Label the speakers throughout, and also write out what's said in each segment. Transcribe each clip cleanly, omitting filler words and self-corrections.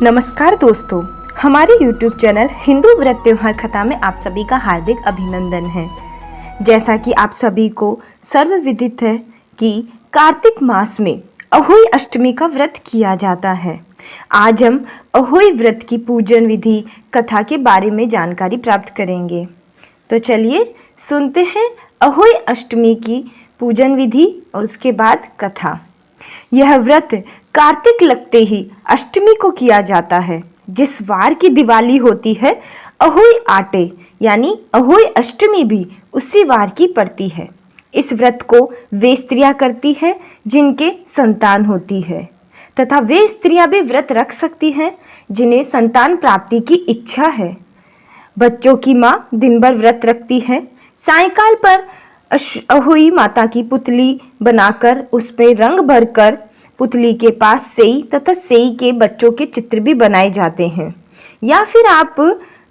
Speaker 1: नमस्कार दोस्तों, हमारे YouTube चैनल हिंदू व्रत त्योहार कथा में आप सभी का हार्दिक अभिनंदन है। जैसा कि आप सभी को सर्वविदित है कि कार्तिक मास में अहोई अष्टमी का व्रत किया जाता है। आज हम अहोई व्रत की पूजन विधि कथा के बारे में जानकारी प्राप्त करेंगे। तो चलिए सुनते हैं अहोई अष्टमी की पूजन विधि और उसके बाद कथा। यह व्रत कार्तिक लगते ही अष्टमी को किया जाता है। जिस वार की दिवाली होती है अहोई आटे यानी अहोई अष्टमी भी उसी वार की पड़ती है। इस व्रत को वे स्त्रियां करती है जिनके संतान होती है तथा वे स्त्रियां भी व्रत रख सकती हैं जिन्हें संतान प्राप्ति की इच्छा है। बच्चों की माँ दिन भर व्रत रखती है। सायंकाल पर अहोई माता की पुतली बनाकर उस पर रंग भरकर पुतली के पास सेई तथा सेई के बच्चों के चित्र भी बनाए जाते हैं। या फिर आप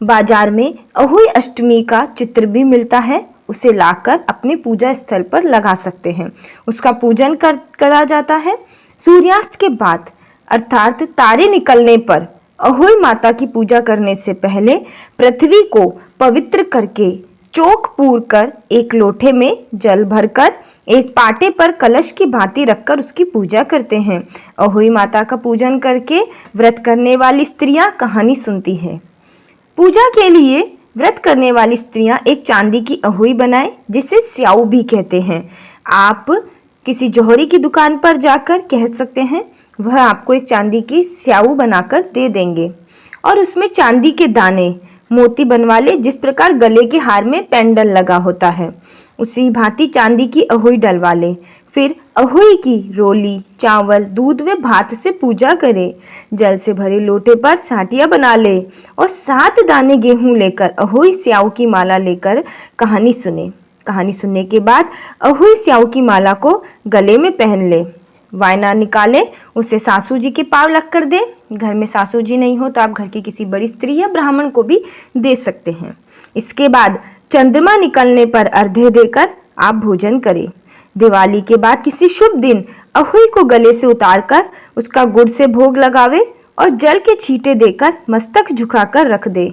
Speaker 1: बाजार में अहोई अष्टमी का चित्र भी मिलता है, उसे लाकर अपने पूजा स्थल पर लगा सकते हैं। उसका पूजन करा जाता है। सूर्यास्त के बाद अर्थात तारे निकलने पर अहोई माता की पूजा करने से पहले पृथ्वी को पवित्र करके चौक पूर कर एक लोटे में जल भरकर एक पाटे पर कलश की भांति रखकर उसकी पूजा करते हैं। अहोई माता का पूजन करके व्रत करने वाली स्त्रियां कहानी सुनती हैं। पूजा के लिए व्रत करने वाली स्त्रियां एक चांदी की अहोई बनाए जिसे स्याऊ भी कहते हैं। आप किसी जौहरी की दुकान पर जाकर कह सकते हैं, वह आपको एक चांदी की स्याऊ बनाकर दे देंगे और उसमें चांदी के दाने मोती बनवा ले। जिस प्रकार गले के हार में पेंडल लगा होता है उसी भांति चांदी की अहोई डलवा ले। फिर अहोई की रोली चावल दूध व भात से पूजा करे। जल से भरे लोटे पर साटिया बना ले और 7 दाने गेहूं लेकर अहोई स्याऊ की माला लेकर कहानी सुने। कहानी सुनने के बाद अहोई स्याऊ की माला को गले में पहन ले। वायना निकाले, उसे सासू जी के पांव लग कर दे। घर में सासू जी नहीं हो तो आप घर की किसी बड़ी स्त्री या ब्राह्मण को भी दे सकते हैं। इसके बाद चंद्रमा निकलने पर अर्घ्य देकर आप भोजन करें। दिवाली के बाद किसी शुभ दिन अहोई को गले से उतारकर उसका गुड़ से भोग लगावे और जल के छींटे देकर मस्तक झुकाकर रख दे।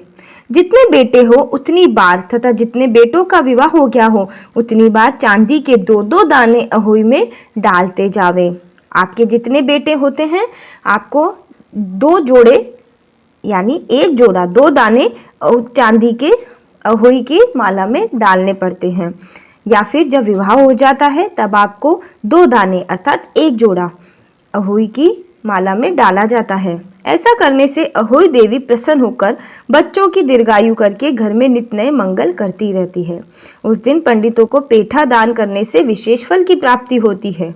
Speaker 1: जितने बेटे हो उतनी बार तथा जितने बेटों का विवाह हो गया हो उतनी बार चांदी के 2-2 दाने अहोई में डालते जावे। आपके जितने बेटे होते हैं आपको 2 जोड़े यानी 1 जोड़ा 2 दाने चांदी के अहोई की माला में डालने पड़ते हैं। या फिर जब विवाह हो जाता है तब आपको 2 दाने अर्थात 1 जोड़ा अहोई की माला में डाला जाता है। ऐसा करने से अहोई देवी प्रसन्न होकर बच्चों की दीर्घायु करके घर में नित्य नए मंगल करती रहती है। उस दिन पंडितों को पेठा दान करने से विशेष फल की प्राप्ति होती है।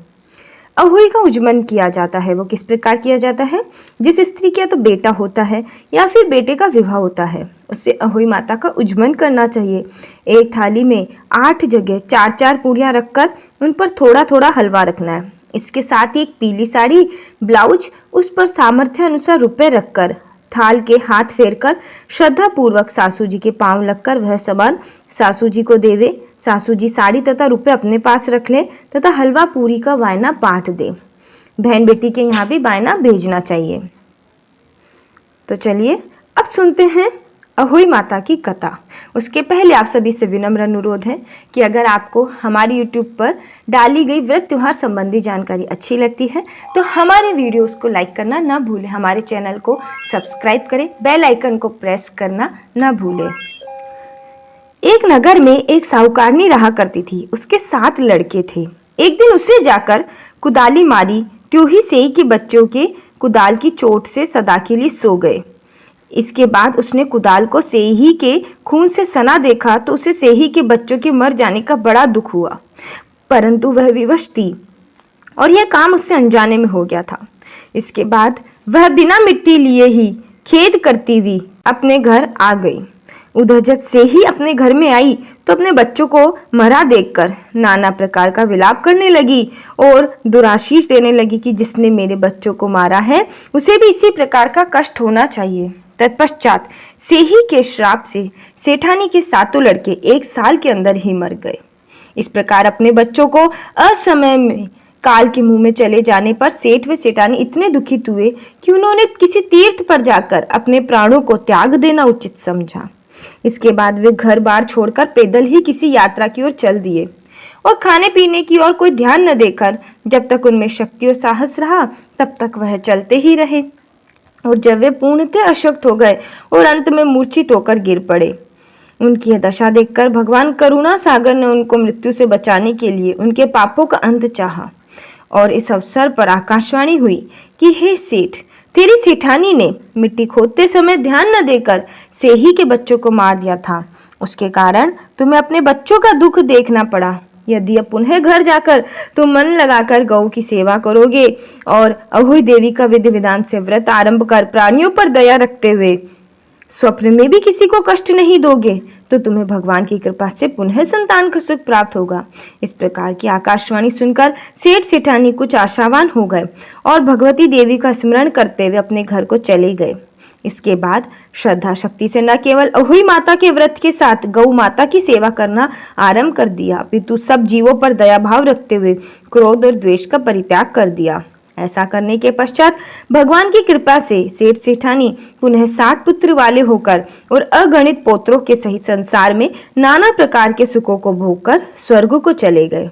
Speaker 1: अहोई का उज्जमन किया जाता है। वो किस प्रकार किया जाता है? जिस स्त्री का तो बेटा होता है या फिर बेटे का विवाह होता है उससे अहोई माता का उज्जमन करना चाहिए। एक थाली में 8 जगह 4-4 पूड़ियाँ रखकर उन पर थोड़ा थोड़ा हलवा रखना है। इसके साथ ही एक पीली साड़ी ब्लाउज उस पर सामर्थ्य अनुसार रुपए रखकर थाल के हाथ फेरकर श्रद्धा पूर्वक सासू जी के पांव लगकर वह सामान सासू जी को देवे। सासू जी साड़ी तथा रुपए अपने पास रख ले तथा हलवा पूरी का वायना बांट दे। बहन बेटी के यहाँ भी वायना भेजना चाहिए। तो चलिए अब सुनते हैं अहोई माता की कथा। उसके पहले आप सभी से विनम्र अनुरोध है कि अगर आपको हमारी YouTube पर डाली गई व्रत त्योहार संबंधी जानकारी अच्छी लगती है तो हमारे वीडियोस को लाइक करना ना भूलें। हमारे चैनल को सब्सक्राइब करें, बेल आइकन को प्रेस करना ना भूलें। एक नगर में एक साहूकारनी रहा करती थी। उसके 7 लड़के थे। एक दिन उसे जाकर कुदाली मारी त्यों ही सेई के बच्चों के कुदाल की चोट से सदा के लिए सो गए। इसके बाद उसने कुदाल को सेही के खून से सना देखा तो उसे सेही के बच्चों के मर जाने का बड़ा दुख हुआ, परंतु वह विवश थी और यह काम उससे अनजाने में हो गया था। इसके बाद वह बिना मिट्टी लिए ही खेद करती हुई अपने घर आ गई। उधर जब सेही अपने घर में आई तो अपने बच्चों को मरा देखकर नाना प्रकार का विलाप करने लगी और दुराशीष देने लगी कि जिसने मेरे बच्चों को मारा है उसे भी इसी प्रकार का कष्ट होना चाहिए। तत्पश्चात सेही के श्राप से सेठानी के 7 लड़के 1 साल के अंदर ही मर गए। इस प्रकार अपने बच्चों को असमय में काल के मुंह में चले जाने पर सेठ व सेठानी इतने दुखित हुए कि उन्होंने किसी तीर्थ पर जाकर अपने प्राणों को त्याग देना उचित समझा। इसके बाद वे घर बार छोड़कर पैदल ही किसी यात्रा की ओर चल दिए और खाने पीने की ओर कोई ध्यान न देकर जब तक उनमें शक्ति और साहस रहा तब तक वह चलते ही रहे। और जब वे पूर्णतः अशक्त हो गए और अंत में मूर्छित होकर गिर पड़े, उनकी यह दशा देखकर भगवान करुणा सागर ने उनको मृत्यु से बचाने के लिए उनके पापों का अंत चाहा। और इस अवसर पर आकाशवाणी हुई कि हे सेठ, तेरी सेठानी ने मिट्टी खोदते समय ध्यान न देकर सेही के बच्चों को मार दिया था। उसके कारण तुम्हें अपने बच्चों का दुख देखना पड़ा। यदि अब पुनः घर जाकर तुम मन लगाकर गौ की सेवा करोगे और अहोई देवी का विधि विधान से व्रत आरंभ कर प्राणियों पर दया रखते हुए स्वप्न में भी किसी को कष्ट नहीं दोगे तो तुम्हें भगवान की कृपा से पुनः संतान का सुख प्राप्त होगा। इस प्रकार की आकाशवाणी सुनकर सेठ सेठानी कुछ आशावान हो गए और भगवती देवी का स्मरण करते हुए अपने घर को चले गए। इसके बाद श्रद्धा शक्ति से न केवल अहोई माता के व्रत के साथ गौ माता की सेवा करना आरंभ कर दिया, अपितु सब जीवों पर दया भाव रखते हुए क्रोध और द्वेष का परित्याग कर दिया। ऐसा करने के पश्चात भगवान की कृपा से सेठ सेठानी पुनः 7 पुत्र वाले होकर और अगणित पोत्रों के सहित संसार में नाना प्रकार के सुखों को भोगकर स्वर्ग को चले गए।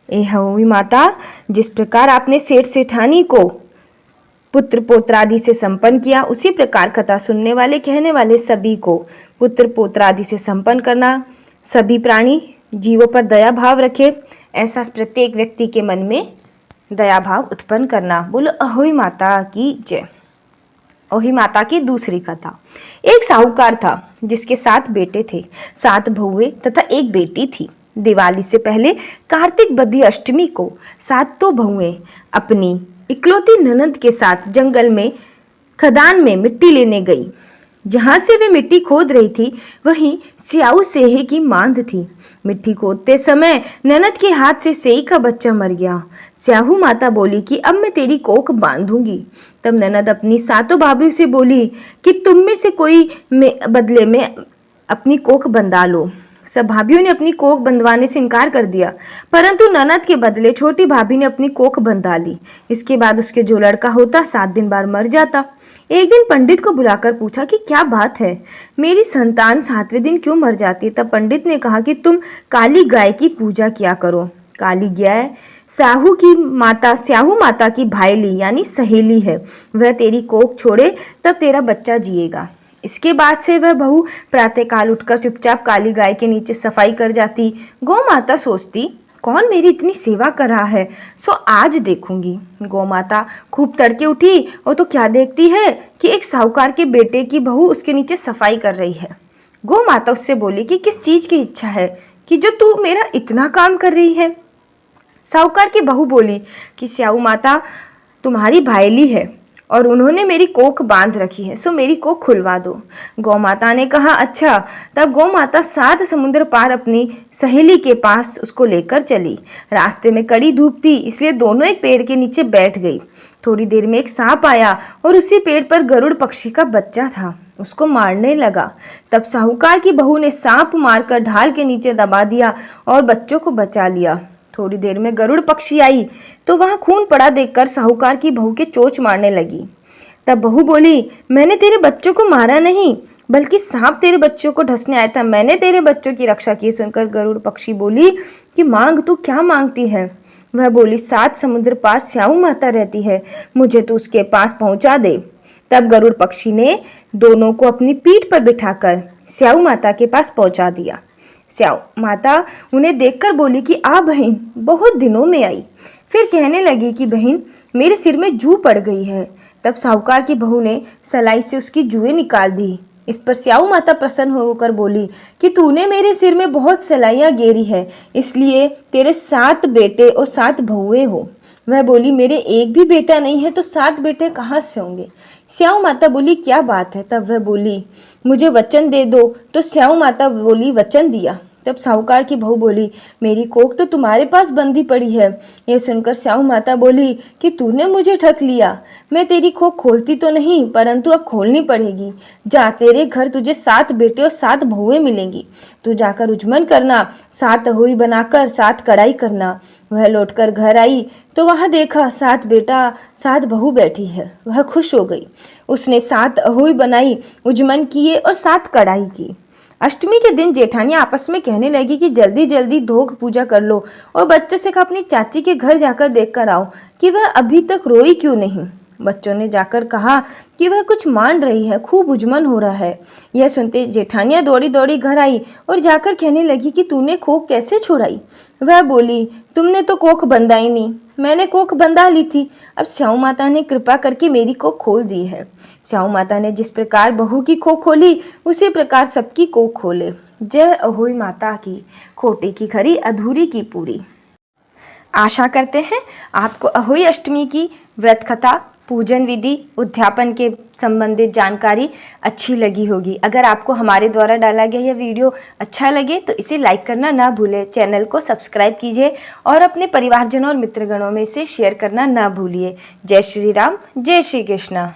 Speaker 1: ए अहोई माता, जिस प्रकार आपने सेठ सेठानी को पुत्र पोत्रादि से संपन्न किया, उसी प्रकार कथा सुनने वाले कहने वाले सभी को पुत्र पोत्रादि से संपन्न करना, सभी प्राणी जीवों पर दया भाव रखे, ऐसा प्रत्येक व्यक्ति के मन में दया भाव उत्पन्न करना। बोलो अहोई माता की जय। अहोई माता की दूसरी कथा। एक साहूकार था जिसके 7 बेटे थे, 7 बहुएं तथा एक बेटी थी। दिवाली से पहले कार्तिक बद्धी अष्टमी को 7 बहुएं अपनी इकलौती ननद के साथ जंगल में खदान में मिट्टी लेने गई। जहां से वे मिट्टी खोद रही थी वहीं स्याऊ सेही की मांद थी। मिट्टी खोदते समय ननद के हाथ से सेही का बच्चा मर गया। स्याहू माता बोली कि अब मैं तेरी कोख बांधूंगी। तब ननद अपनी 7 भाभियों से बोली कि तुम में से कोई बदले में अपनी कोख बंधा लो। सब भाभियों ने अपनी कोख बंधवाने से इनकार कर दिया, परंतु ननद के बदले छोटी भाभी ने अपनी कोख बंधा ली। इसके बाद उसके जो लड़का होता 7 दिन बाद मर जाता। एक दिन पंडित को बुलाकर पूछा कि क्या बात है, मेरी संतान 7वें दिन क्यों मर जाती है। तब पंडित ने कहा कि तुम काली गाय की पूजा किया करो। काली गाय स्याहू माता की भाईली यानी सहेली है। वह तेरी कोख छोड़े तब तेरा बच्चा जिएगा। इसके बाद से वह बहू प्रातःकाल उठकर चुपचाप काली गाय के नीचे सफाई कर जाती। गौ माता सोचती, कौन मेरी इतनी सेवा कर रहा है, सो आज देखूंगी। गौ माता खूब तड़के उठी और तो क्या देखती है कि एक साहूकार के बेटे की बहू उसके नीचे सफाई कर रही है। गौ माता उससे बोली कि किस चीज की इच्छा है कि जो तू मेरा इतना काम कर रही है। साहूकार की बहू बोली कि स्याऊ माता तुम्हारी भाईली है और उन्होंने मेरी कोख बांध रखी है, सो मेरी कोख खुलवा दो। गौ माता ने कहा अच्छा। तब गौ माता 7 समुद्र पार अपनी सहेली के पास उसको लेकर चली। रास्ते में कड़ी धूप थी, इसलिए दोनों एक पेड़ के नीचे बैठ गई। थोड़ी देर में एक सांप आया और उसी पेड़ पर गरुड़ पक्षी का बच्चा था, उसको मारने लगा। तब साहूकार की बहू ने सांप मारकर ढाल के नीचे दबा दिया और बच्चों को बचा लिया। थोड़ी देर में गरुड़ पक्षी आई तो वहां खून पड़ा देखकर साहूकार की बहू के चोंच मारने लगी। तब बहू बोली, मैंने तेरे बच्चों को मारा नहीं, बल्कि सांप तेरे बच्चों को ढसने आया था, मैंने तेरे बच्चों की रक्षा की। सुनकर गरुड़ पक्षी बोली कि मांग, तू क्या मांगती है। वह बोली, 7 समुद्र पार स्याऊ माता रहती है, मुझे तो उसके पास पहुंचा दे। तब गरुड़ पक्षी ने दोनों को अपनी पीठ पर बिठाकर स्याऊ माता के पास पहुंचा दिया। स्याऊ माता उन्हें देखकर बोली कि आ बहन, बहुत दिनों में आई। फिर कहने लगी कि बहन, मेरे सिर में जू पड़ गई है। तब साहूकार की बहू ने सलाई से उसकी जुएं निकाल दी। इस पर स्याऊ माता प्रसन्न होकर बोली कि तूने मेरे सिर में बहुत सलाइयाँ गेरी है, इसलिए तेरे 7 बेटे और 7 बहुएं हो। वह बोली, मेरे एक भी बेटा नहीं है तो 7 बेटे कहाँ से होंगे। स्याऊ माता बोली, क्या बात है। तब वह बोली, मुझे वचन दे दो। तो स्याऊ माता बोली, वचन दिया। तब साहूकार की बहू बोली, मेरी कोख तो तुम्हारे पास बंधी पड़ी है। यह सुनकर स्याऊ माता बोली कि तूने मुझे ठग लिया, मैं तेरी कोख खोलती तो नहीं, परंतु अब खोलनी पड़ेगी। जा, तेरे घर तुझे 7 बेटे और 7 बहुएं मिलेंगी। तू जाकर उजमन करना, 7 अहोई बनाकर 7 कढ़ाई करना। वह लौटकर घर आई तो वहाँ देखा 7 बेटा 7 बहू बैठी है। वह खुश हो गई। उसने 7 अहोई बनाई, उजमन किए और 7 कढ़ाई की। अष्टमी के दिन जेठानियां आपस में कहने लगी कि जल्दी जल्दी धोख पूजा कर लो और बच्चों से कहा अपनी चाची के घर जाकर देख कर आओ कि वह अभी तक रोई क्यों नहीं। बच्चों ने जाकर कहा कि वह कुछ मान रही है, खूब उजमन हो रहा है। यह सुनते जेठानियां दौड़ी दौड़ी घर आई और जाकर कहने लगी कि तूने कोख कैसे छुड़ाई। वह बोली, तुमने तो कोख बंधा ही नहीं, मैंने कोख बंधा ली थी। अब स्याऊ माता ने कृपा करके मेरी कोख खोल दी है। स्याऊ माता ने जिस प्रकार बहू की कोख खोली उसी प्रकार सबकी कोख खोले। जय अहोई माता की, खोटी की खरी अधूरी की पूरी। आशा करते हैं आपको अहोई अष्टमी की व्रत कथा, पूजन विधि, उद्यापन के संबंधित जानकारी अच्छी लगी होगी। अगर आपको हमारे द्वारा डाला गया यह वीडियो अच्छा लगे तो इसे लाइक करना ना भूलें, चैनल को सब्सक्राइब कीजिए और अपने परिवारजनों और मित्रगणों में इसे शेयर करना ना भूलिए। जय श्री राम, जय श्री कृष्णा।